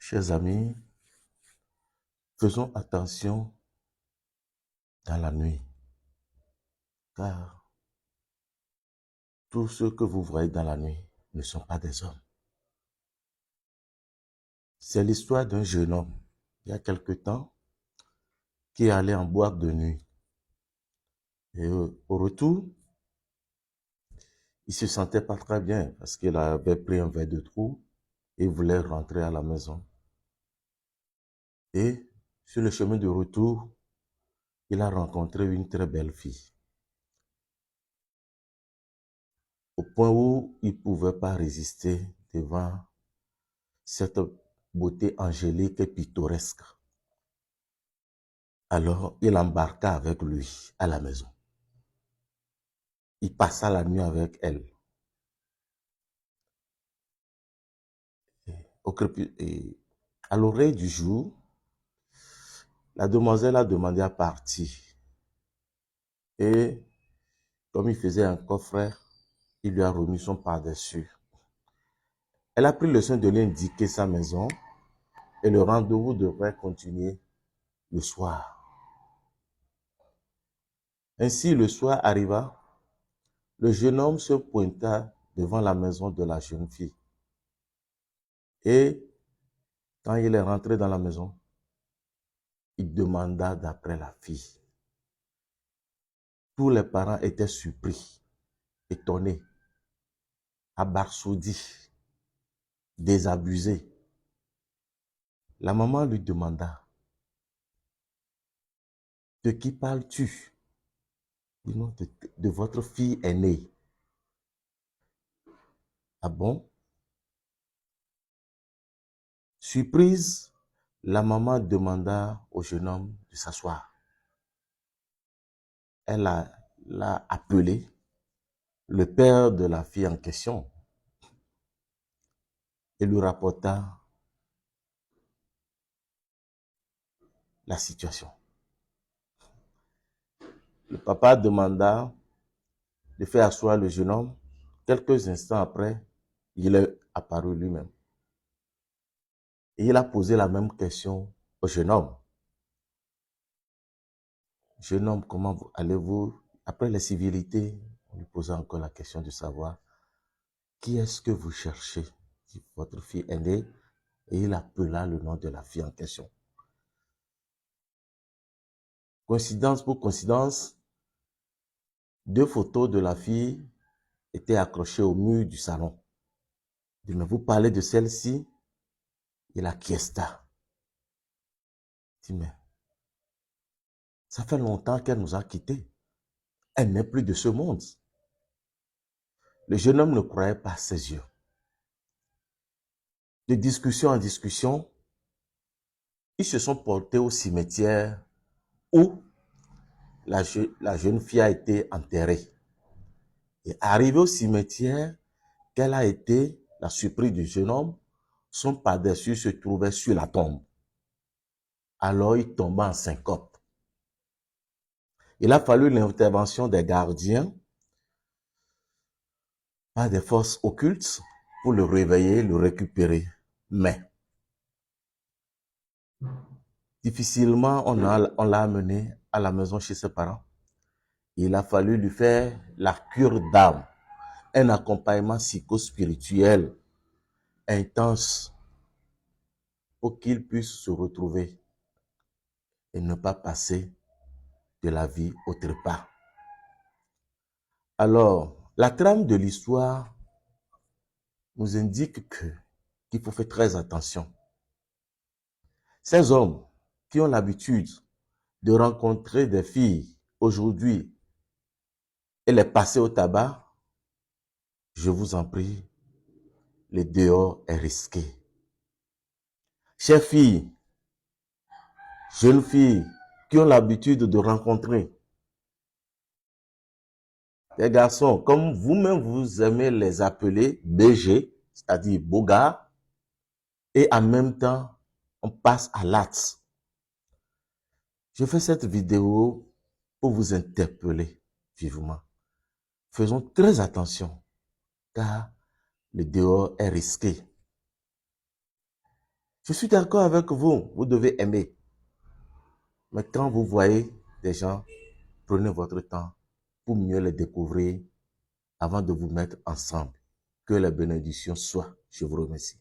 Chers amis, faisons attention dans la nuit, car tous ceux que vous voyez dans la nuit ne sont pas des hommes. C'est l'histoire d'un jeune homme, il y a quelque temps, qui est allé en boîte de nuit. Et au retour, il se sentait pas très bien parce qu'il avait pris un verre de trop et voulait rentrer à la maison. Et sur le chemin de retour, il a rencontré une très belle fille. Au point où il ne pouvait pas résister devant cette beauté angélique et pittoresque. Alors, il embarqua avec lui à la maison. Il passa la nuit avec elle. Et à l'oreille du jour, la demoiselle a demandé à partir. Et comme il faisait un coffret, il lui a remis son par-dessus. Elle a pris le soin de lui indiquer sa maison et le rendez-vous devrait continuer le soir. Ainsi, le soir arriva, le jeune homme se pointa devant la maison de la jeune fille. Et quand il est rentré dans la maison, il demanda d'après la fille. Tous les parents étaient surpris, étonnés, abasourdis, désabusés. La maman lui demanda, de qui parles-tu? Non, de votre fille aînée. Ah bon? Surprise, la maman demanda au jeune homme de s'asseoir. Elle l'a appelé, le père de la fille en question, et lui rapporta la situation. Le papa demanda de faire asseoir le jeune homme. Quelques instants après, il est apparu lui-même. Et il a posé la même question au jeune homme. Jeune homme, comment allez-vous? Après les civilités, on lui posa encore la question de savoir qui est-ce que vous cherchez? Votre fille aînée. Et il appela le nom de la fille en question. Coïncidence pour coïncidence, deux photos de la fille étaient accrochées au mur du salon. Il dit, mais vous parlez de celle-ci? Il acquiesça. Il dit, mais ça fait longtemps qu'elle nous a quittés. Elle n'est plus de ce monde. Le jeune homme ne croyait pas ses yeux. De discussion en discussion, ils se sont portés au cimetière où la jeune fille a été enterrée. Et arrivé au cimetière, quelle a été la surprise du jeune homme? Son par-dessus se trouvait sur la tombe. Alors il tomba en syncope. Il a fallu l'intervention des gardiens, par des forces occultes, pour le réveiller, le récupérer. Mais, difficilement, on l'a amené à la maison chez ses parents. Il a fallu lui faire la cure d'âme, un accompagnement psychospirituel intense pour qu'il puisse se retrouver et ne pas passer de la vie au trépas. Alors, la trame de l'histoire nous indique qu'il faut faire très attention. Ces hommes qui ont l'habitude de rencontrer des filles aujourd'hui et les passer au tabac, je vous en prie, le dehors est risqué. Chères filles, jeunes filles qui ont l'habitude de rencontrer des garçons, comme vous-même vous aimez les appeler BG, c'est-à-dire beaux gars, et en même temps, on passe à l'acte. Je fais cette vidéo pour vous interpeller vivement. Faisons très attention, car le dehors est risqué. Je suis d'accord avec vous, vous devez aimer. Mais quand vous voyez des gens, prenez votre temps pour mieux les découvrir avant de vous mettre ensemble. Que les bénédictions soient. Je vous remercie.